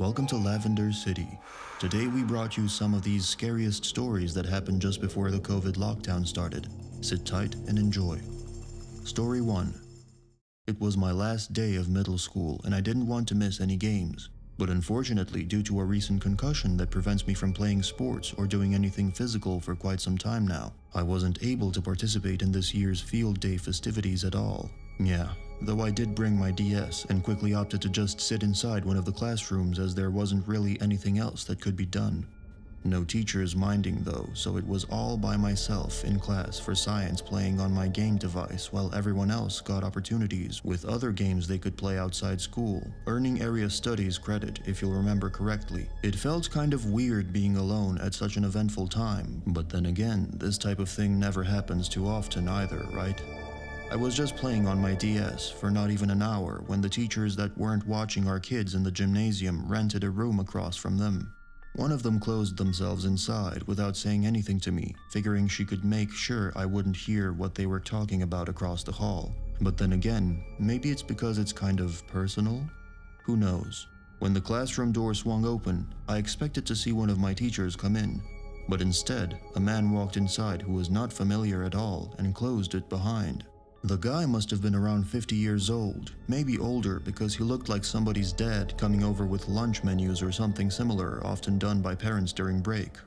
Welcome to Lavender City. Today we brought you some of these scariest stories that happened just before the COVID lockdown started. Sit tight and enjoy. Story 1. It was my last day of middle school and I didn't want to miss any games. But unfortunately, due to a recent concussion that prevents me from playing sports or doing anything physical for quite some time now, I wasn't able to participate in this year's field day festivities at all. Yeah, though I did bring my DS and quickly opted to just sit inside one of the classrooms as there wasn't really anything else that could be done. No teachers minding though, so it was all by myself in class for science playing on my game device while everyone else got opportunities with other games they could play outside school, earning area studies credit if you'll remember correctly. It felt kind of weird being alone at such an eventful time, but then again, this type of thing never happens too often either, right? I was just playing on my DS for not even an hour when the teachers that weren't watching our kids in the gymnasium rented a room across from them. One of them closed themselves inside without saying anything to me, figuring she could make sure I wouldn't hear what they were talking about across the hall. But then again, maybe it's because it's kind of personal? Who knows? When the classroom door swung open, I expected to see one of my teachers come in. But instead, a man walked inside who was not familiar at all and closed it behind. The guy must have been around 50 years old, maybe older because he looked like somebody's dad coming over with lunch menus or something similar often done by parents during break.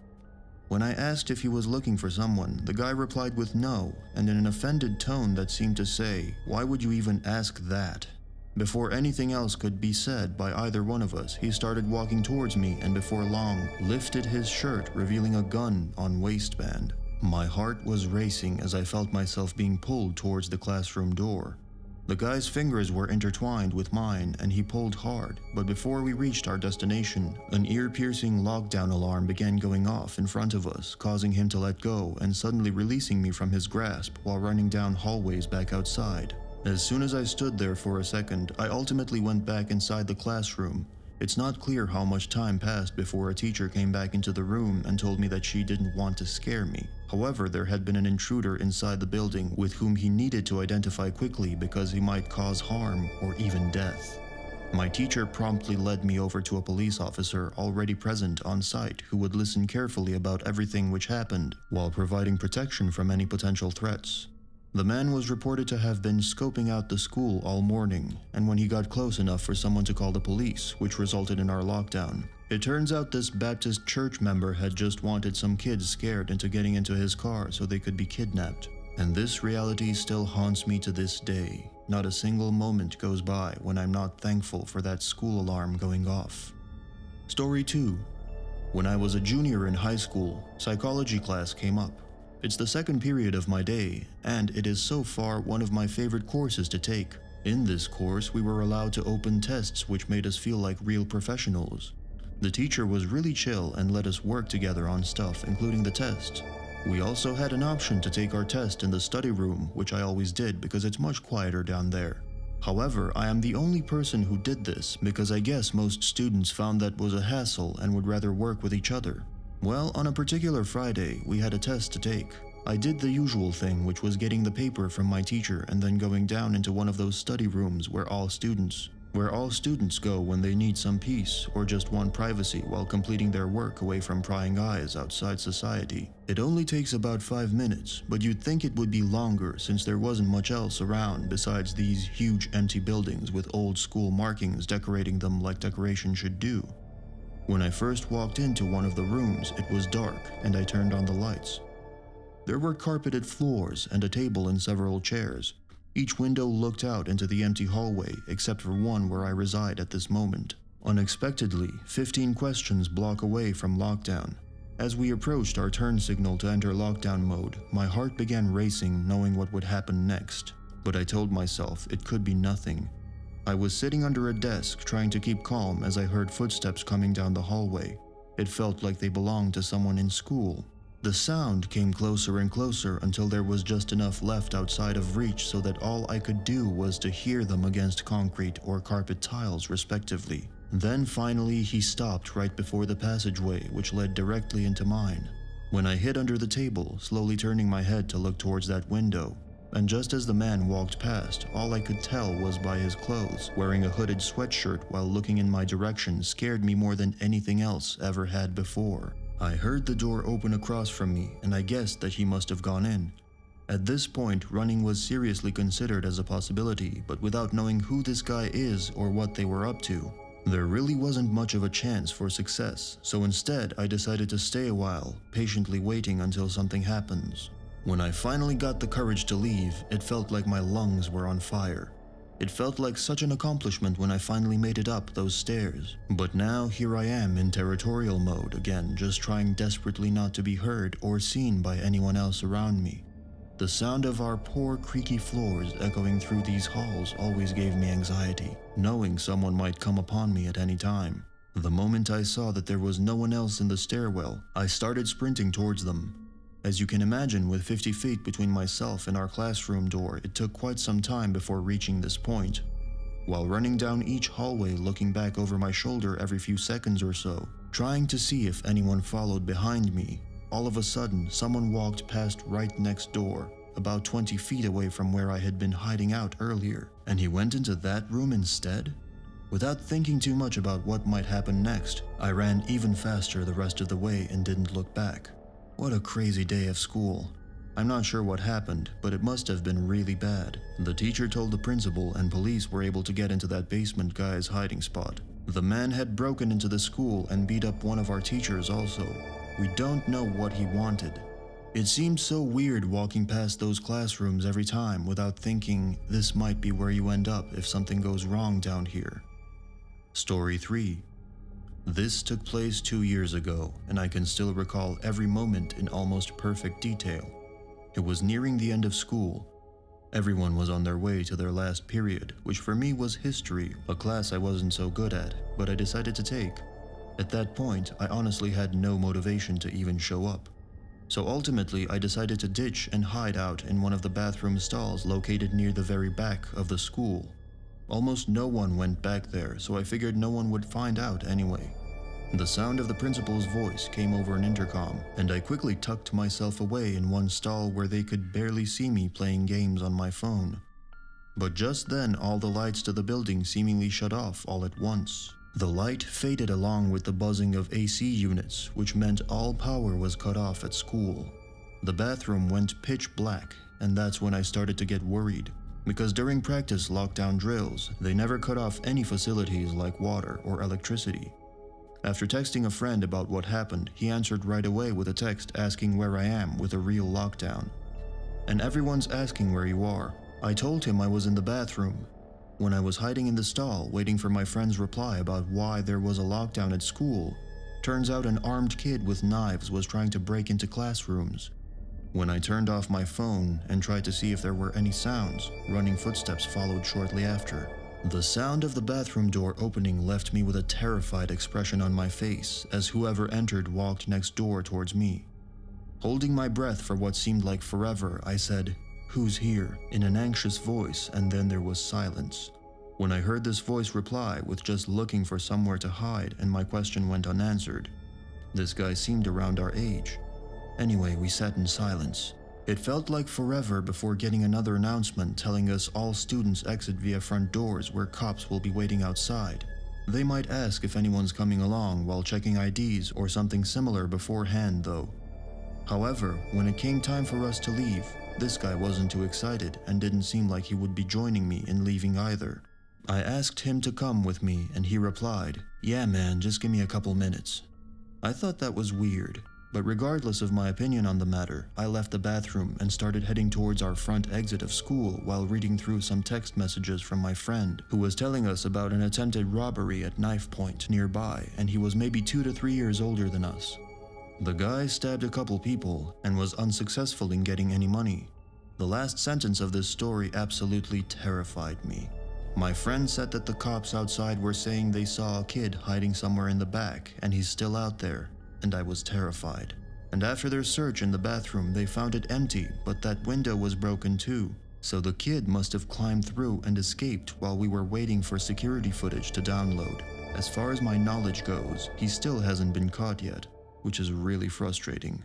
When I asked if he was looking for someone, the guy replied with no, and in an offended tone that seemed to say, "Why would you even ask that?" Before anything else could be said by either one of us, he started walking towards me and before long, lifted his shirt revealing a gun on waistband. My heart was racing as I felt myself being pulled towards the classroom door. The guy's fingers were intertwined with mine and he pulled hard, but before we reached our destination, an ear-piercing lockdown alarm began going off in front of us, causing him to let go and suddenly releasing me from his grasp while running down hallways back outside. As soon as I stood there for a second, I ultimately went back inside the classroom. It's not clear how much time passed before a teacher came back into the room and told me that she didn't want to scare me. However, there had been an intruder inside the building with whom he needed to identify quickly because he might cause harm or even death. My teacher promptly led me over to a police officer already present on site who would listen carefully about everything which happened while providing protection from any potential threats. The man was reported to have been scoping out the school all morning, and when he got close enough for someone to call the police, which resulted in our lockdown. It turns out this Baptist church member had just wanted some kids scared into getting into his car so they could be kidnapped. And this reality still haunts me to this day. Not a single moment goes by when I'm not thankful for that school alarm going off. Story 2. When I was a junior in high school, psychology class came up. It's the second period of my day, and it is so far one of my favorite courses to take. In this course, we were allowed to open tests which made us feel like real professionals. The teacher was really chill and let us work together on stuff, including the test. We also had an option to take our test in the study room, which I always did because it's much quieter down there. However, I am the only person who did this because I guess most students found that was a hassle and would rather work with each other. Well, on a particular Friday, we had a test to take. I did the usual thing, which was getting the paper from my teacher and then going down into one of those study rooms where all students go when they need some peace or just want privacy while completing their work away from prying eyes outside society. It only takes about 5 minutes, but you'd think it would be longer since there wasn't much else around besides these huge empty buildings with old school markings decorating them like decoration should do. When I first walked into one of the rooms, it was dark and I turned on the lights. There were carpeted floors and a table and several chairs. Each window looked out into the empty hallway except for one where I reside at this moment. Unexpectedly, 15 questions block away from lockdown. As we approached our turn signal to enter lockdown mode, my heart began racing knowing what would happen next. But I told myself it could be nothing. I was sitting under a desk trying to keep calm as I heard footsteps coming down the hallway. It felt like they belonged to someone in school. The sound came closer and closer until there was just enough left outside of reach so that all I could do was to hear them against concrete or carpet tiles respectively. Then finally he stopped right before the passageway which led directly into mine. When I hid under the table, slowly turning my head to look towards that window, And just as the man walked past, all I could tell was by his clothes. Wearing a hooded sweatshirt while looking in my direction scared me more than anything else ever had before. I heard the door open across from me, and I guessed that he must have gone in. At this point, running was seriously considered as a possibility, but without knowing who this guy is or what they were up to, there really wasn't much of a chance for success, so instead I decided to stay a while, patiently waiting until something happens. When I finally got the courage to leave, it felt like my lungs were on fire. It felt like such an accomplishment when I finally made it up those stairs. But now here I am in territorial mode again, just trying desperately not to be heard or seen by anyone else around me. The sound of our poor creaky floors echoing through these halls always gave me anxiety, knowing someone might come upon me at any time. The moment I saw that there was no one else in the stairwell, I started sprinting towards them. As you can imagine, with 50 feet between myself and our classroom door, it took quite some time before reaching this point. While running down each hallway, looking back over my shoulder every few seconds or so, trying to see if anyone followed behind me, all of a sudden, someone walked past right next door, about 20 feet away from where I had been hiding out earlier, and he went into that room instead? Without thinking too much about what might happen next, I ran even faster the rest of the way and didn't look back. What a crazy day of school. I'm not sure what happened, but it must have been really bad. The teacher told the principal, and police were able to get into that basement guy's hiding spot. The man had broken into the school and beat up one of our teachers also. We don't know what he wanted. It seemed so weird walking past those classrooms every time without thinking this might be where you end up if something goes wrong down here. Story 3. This took place 2 years ago, and I can still recall every moment in almost perfect detail. It was nearing the end of school. Everyone was on their way to their last period, which for me was history, a class I wasn't so good at, but I decided to take. At that point, I honestly had no motivation to even show up. So ultimately, I decided to ditch and hide out in one of the bathroom stalls located near the very back of the school. Almost no one went back there, so I figured no one would find out anyway. The sound of the principal's voice came over an intercom, and I quickly tucked myself away in one stall where they could barely see me playing games on my phone. But just then, all the lights to the building seemingly shut off all at once. The light faded along with the buzzing of AC units, which meant all power was cut off at school. The bathroom went pitch black, and that's when I started to get worried. Because during practice lockdown drills, they never cut off any facilities like water or electricity. After texting a friend about what happened, he answered right away with a text asking where I am with a real lockdown. And everyone's asking where you are. I told him I was in the bathroom. When I was hiding in the stall, waiting for my friend's reply about why there was a lockdown at school, turns out an armed kid with knives was trying to break into classrooms. When I turned off my phone and tried to see if there were any sounds, running footsteps followed shortly after. The sound of the bathroom door opening left me with a terrified expression on my face as whoever entered walked next door towards me. Holding my breath for what seemed like forever, I said, "Who's here?" in an anxious voice, and then there was silence. When I heard this voice reply with just looking for somewhere to hide, and my question went unanswered. This guy seemed around our age. Anyway, we sat in silence. It felt like forever before getting another announcement telling us all students exit via front doors where cops will be waiting outside. They might ask if anyone's coming along while checking IDs or something similar beforehand though. However, when it came time for us to leave, this guy wasn't too excited and didn't seem like he would be joining me in leaving either. I asked him to come with me and he replied, "Yeah man, just give me a couple minutes." I thought that was weird. But regardless of my opinion on the matter, I left the bathroom and started heading towards our front exit of school while reading through some text messages from my friend, who was telling us about an attempted robbery at knife point nearby, and he was maybe 2 to 3 years older than us. The guy stabbed a couple people and was unsuccessful in getting any money. The last sentence of this story absolutely terrified me. My friend said that the cops outside were saying they saw a kid hiding somewhere in the back and he's still out there. And I was terrified. And after their search in the bathroom, they found it empty, but that window was broken too. So the kid must have climbed through and escaped while we were waiting for security footage to download. As far as my knowledge goes, he still hasn't been caught yet, which is really frustrating.